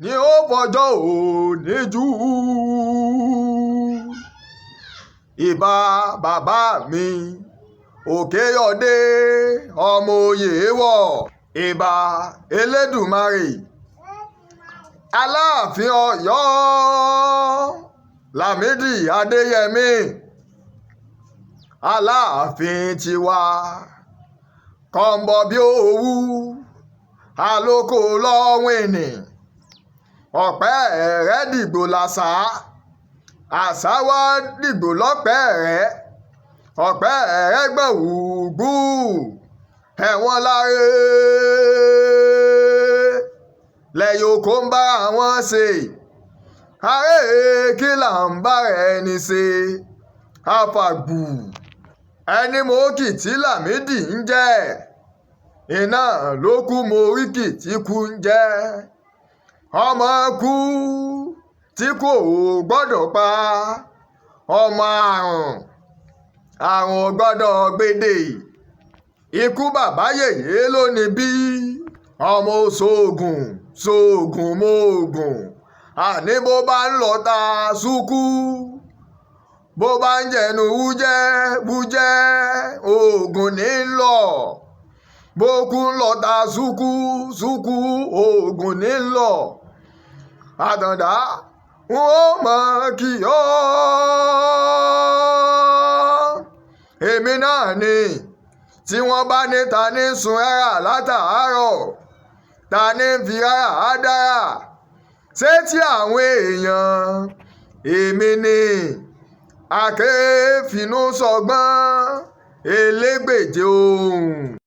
ni ó fọjọ́ òní jù. Ìbà bàbá mi Òkèyọdé ọmọ Oyèwọ̀. Ìbà Elédùmarè Aláàfin Ọ̀yọ́ Lámídì Adéyẹmí. Aláàfin tiwa kọ̀ǹbọ̀ bí òwú àlòkò lọ́wìnì. Ọ̀pẹ́ rẹ̀ dìgbò làṣà, àṣà wá dìgbò lọ́pẹ́ rẹ̀. Ọ̀pẹ́ rẹ̀ gbẹ̀wùgbù ẹ̀wọ̀n láre lẹ́yìn oko ń bá wọn ṣe. Aré kí là ń bá ẹni ṣe àfàgbù ẹni mọ́kì tí Lámídì ń jẹ́. Iná ló kú moríkì tí kú ń jẹ́. Ọmọ kú tí kò gbọ́dọ̀ pa. Ọmọ àrùn gbọ́dọ̀ gbédè. Ikú bàbá yèyé ló ní bí. Ọmọ sóògùn mọ́ògùn. Àní bó bá ń lọ ta ṣúkú, bó bá ń jẹnu bújẹ́ oògùn ní lọ. Bó kú ń lọ ta ṣúkú oògùn ní lọ. Àtàndá n ó mọ̀ kí ọ́. Èmi náà ni tí wọ́n bá ní ta ní sun rárá látàárọ̀, ta ní fi rárá dára. Ṣé tí àwọn èèyàn èmi ni akéfinú sọgbọ́n elégbèje ohùn.